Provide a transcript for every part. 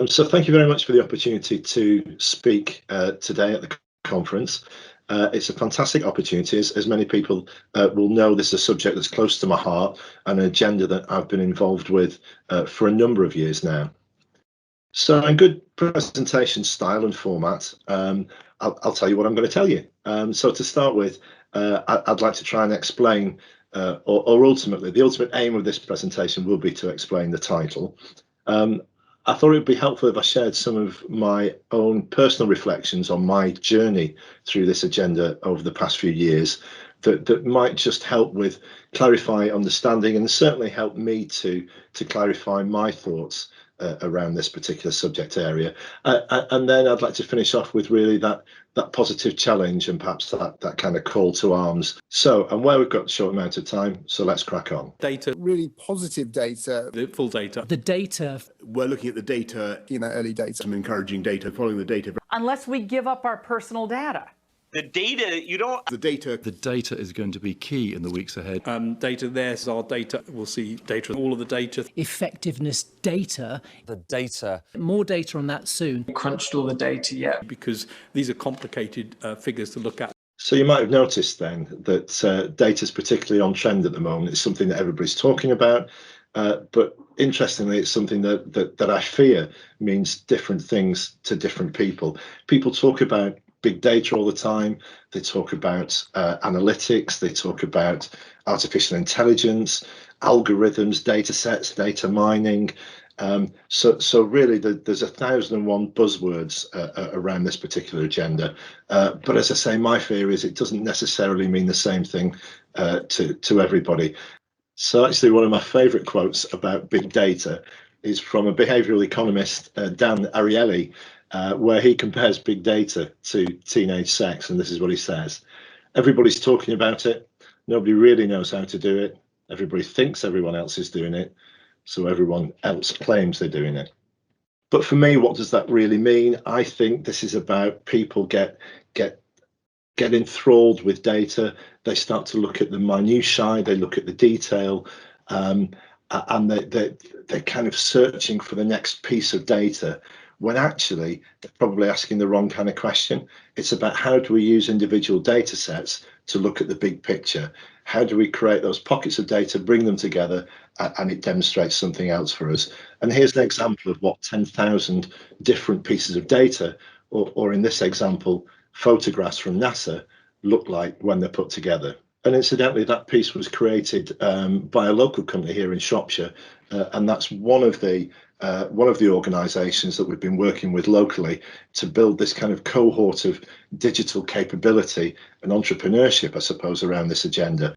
So thank you very much for the opportunity to speak today at the conference. It's a fantastic opportunity. As many people will know, this is a subject that's close to my heart and an agenda that I've been involved with for a number of years now. So in good presentation style and format, I'll tell you what I'm going to tell you. So to start with, I'd like to try and explain, or ultimately, the ultimate aim of this presentation will be to explain the title. I thought it would be helpful if I shared some of my own personal reflections on my journey through this agenda over the past few years that might just help with clarify understanding and certainly help me to clarify my thoughts around this particular subject area. And then I'd like to finish off with really that positive challenge and perhaps that kind of call to arms. So, and where we've got a short amount of time, so let's crack on. Data. Really positive data. The full data. The data. We're looking at the data, early data. Some encouraging data, following the data. Unless we give up our personal data. The data, you don't... The data. The data is going to be key in the weeks ahead. Data, there's our data. We'll see data, all of the data. Effectiveness data. The data. More data on that soon. Crunched all the data yet. Because these are complicated figures to look at. So you might have noticed then that data is particularly on trend at the moment. It's something that everybody's talking about. But interestingly, it's something that I fear means different things to different people. People talk about big data all the time. They talk about analytics. They talk about artificial intelligence, algorithms, data sets, data mining. So really, there's 1,001 buzzwords around this particular agenda. But as I say, my fear is it doesn't necessarily mean the same thing to everybody. So actually, one of my favourite quotes about big data is from a behavioural economist, Dan Ariely, where he compares big data to teenage sex. And this is what he says: everybody's talking about it. Nobody really knows how to do it. Everybody thinks everyone else is doing it. So everyone else claims they're doing it. But for me, what does that really mean? I think this is about people get enthralled with data. They start to look at the minutiae, they look at the detail, and they're kind of searching for the next piece of data, when actually they're probably asking the wrong kind of question. It's about how do we use individual data sets to look at the big picture? How do we create those pockets of data, bring them together, and it demonstrates something else for us? And here's an example of what 10,000 different pieces of data, or in this example, photographs from NASA, look like when they're put together. And incidentally, that piece was created by a local company here in Shropshire, and that's one of the organisations that we've been working with locally to build this kind of cohort of digital capability and entrepreneurship, I suppose, around this agenda.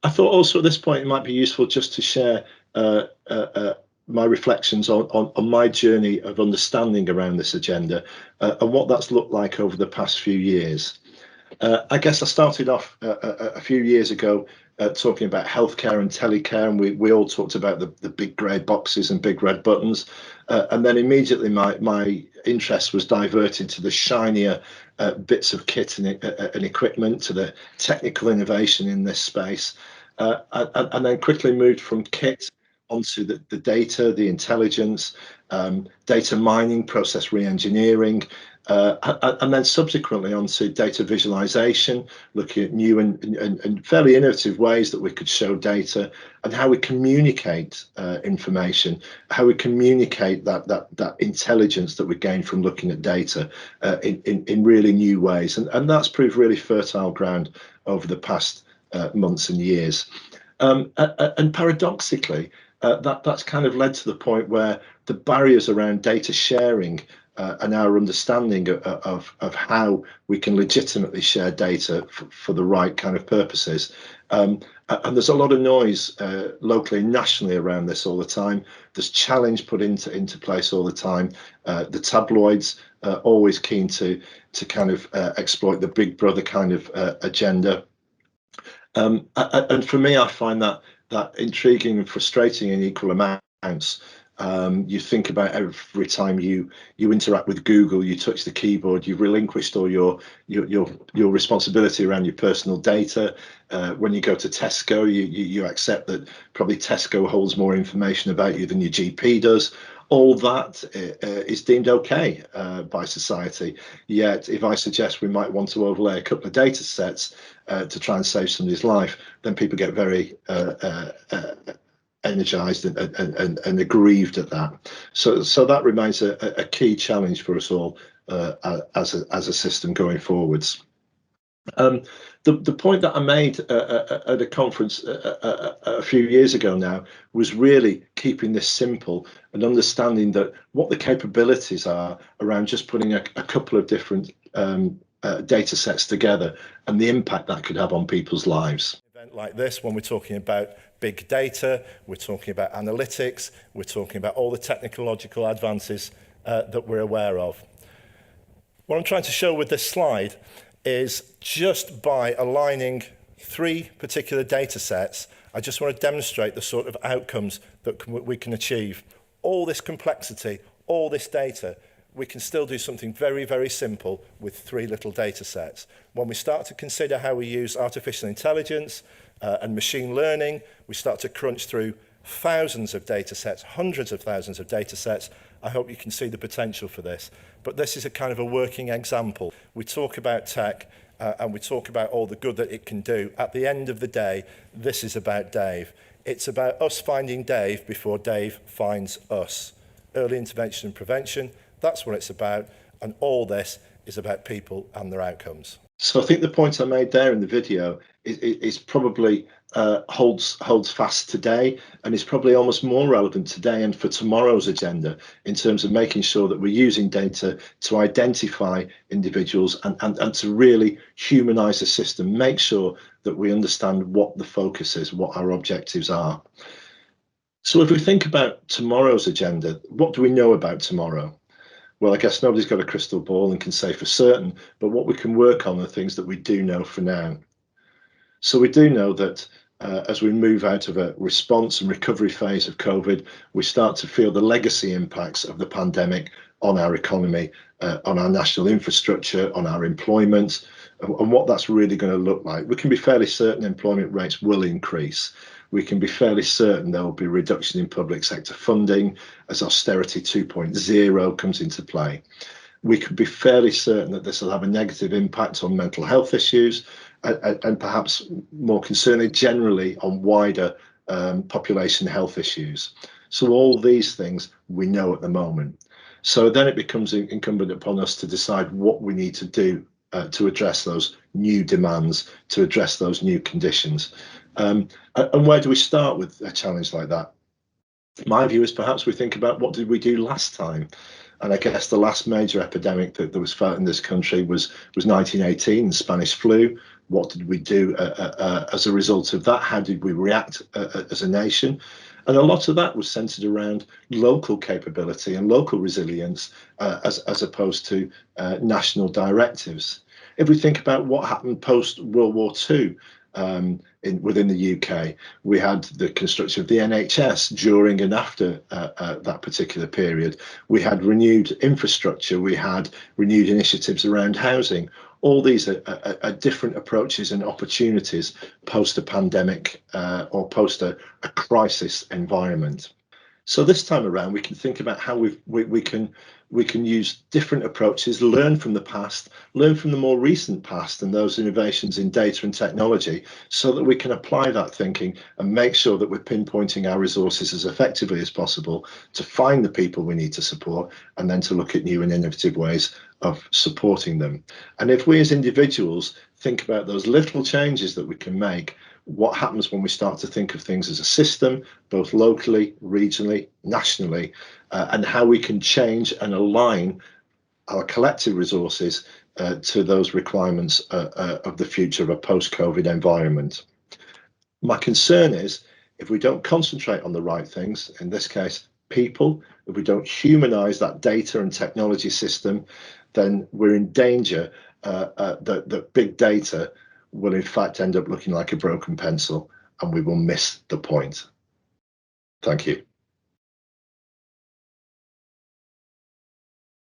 I thought also at this point it might be useful just to share my reflections on my journey of understanding around this agenda and what that's looked like over the past few years. I guess I started off a few years ago talking about healthcare and telecare, and we all talked about the big grey boxes and big red buttons, and then immediately my interest was diverted to the shinier bits of kit and equipment, to the technical innovation in this space, and then quickly moved from kit onto the data, the intelligence, data mining, process re-engineering, and then subsequently onto data visualization, looking at new and fairly innovative ways that we could show data and how we communicate information, how we communicate that intelligence that we gain from looking at data in really new ways. And that's proved really fertile ground over the past months and years. And paradoxically, that's kind of led to the point where the barriers around data sharing and our understanding of how we can legitimately share data for the right kind of purposes. And there's a lot of noise locally and nationally around this all the time. There's challenge put into place all the time. The tabloids are always keen to kind of exploit the big brother kind of agenda. And for me, I find that intriguing and frustrating in equal amounts. You think about every time you interact with Google, you touch the keyboard, you've relinquished all your responsibility around your personal data. When you go to Tesco, you accept that probably Tesco holds more information about you than your GP does. All that is deemed okay by society. Yet, if I suggest we might want to overlay a couple of data sets to try and save somebody's life, then people get very energized and aggrieved at that. So that remains a key challenge for us all as a system going forwards. The point that I made at a conference a few years ago now was really keeping this simple and understanding that what the capabilities are around just putting a couple of different data sets together and the impact that could have on people's lives. Event like this, when we're talking about big data, we're talking about analytics, we're talking about all the technological advances that we're aware of. What I'm trying to show with this slide is just by aligning 3 particular data sets, I just want to demonstrate the sort of outcomes that we can achieve. All this complexity, all this data, we can still do something very, very simple with 3 little data sets. When we start to consider how we use artificial intelligence and machine learning, we start to crunch through thousands of data sets, hundreds of thousands of data sets. I hope you can see the potential for this. But this is a kind of a working example. We talk about tech and we talk about all the good that it can do. At the end of the day, this is about Dave. It's about us finding Dave before Dave finds us. Early intervention and prevention, that's what it's about. And all this is about people and their outcomes. So I think the point I made there in the video is probably holds fast today, and is probably almost more relevant today and for tomorrow's agenda in terms of making sure that we're using data to identify individuals and to really humanize the system, make sure that we understand what the focus is, what our objectives are. So if we think about tomorrow's agenda, what do we know about tomorrow? Well, I guess nobody's got a crystal ball and can say for certain, but what we can work on are things that we do know for now. So we do know that as we move out of a response and recovery phase of COVID, we start to feel the legacy impacts of the pandemic on our economy, on our national infrastructure, on our employment, and what that's really going to look like. We can be fairly certain employment rates will increase. We can be fairly certain there will be a reduction in public sector funding as austerity 2.0 comes into play. We could be fairly certain that this will have a negative impact on mental health issues and perhaps more concerningly generally on wider population health issues. So all these things we know at the moment. So then it becomes incumbent upon us to decide what we need to do to address those new demands, to address those new conditions. And where do we start with a challenge like that? My view is perhaps we think about what did we do last time? And I guess the last major epidemic that was felt in this country was 1918, the Spanish flu. What did we do as a result of that? How did we react as a nation? And a lot of that was centered around local capability and local resilience as opposed to national directives. If we think about what happened post World War II, within the UK, we had the construction of the NHS during and after that particular period. We had renewed infrastructure, we had renewed initiatives around housing. All these are different approaches and opportunities post a pandemic or post a crisis environment. So this time around, we can think about how we can use different approaches, learn from the past, learn from the more recent past and those innovations in data and technology, so that we can apply that thinking and make sure that we're pinpointing our resources as effectively as possible to find the people we need to support, and then to look at new and innovative ways of supporting them. And if we as individuals think about those little changes that we can make, what happens when we start to think of things as a system, both locally, regionally, nationally, and how we can change and align our collective resources to those requirements of the future of a post-COVID environment. My concern is if we don't concentrate on the right things, in this case, people, if we don't humanize that data and technology system, then we're in danger that big data will in fact end up looking like a broken pencil, and we will miss the point. Thank you.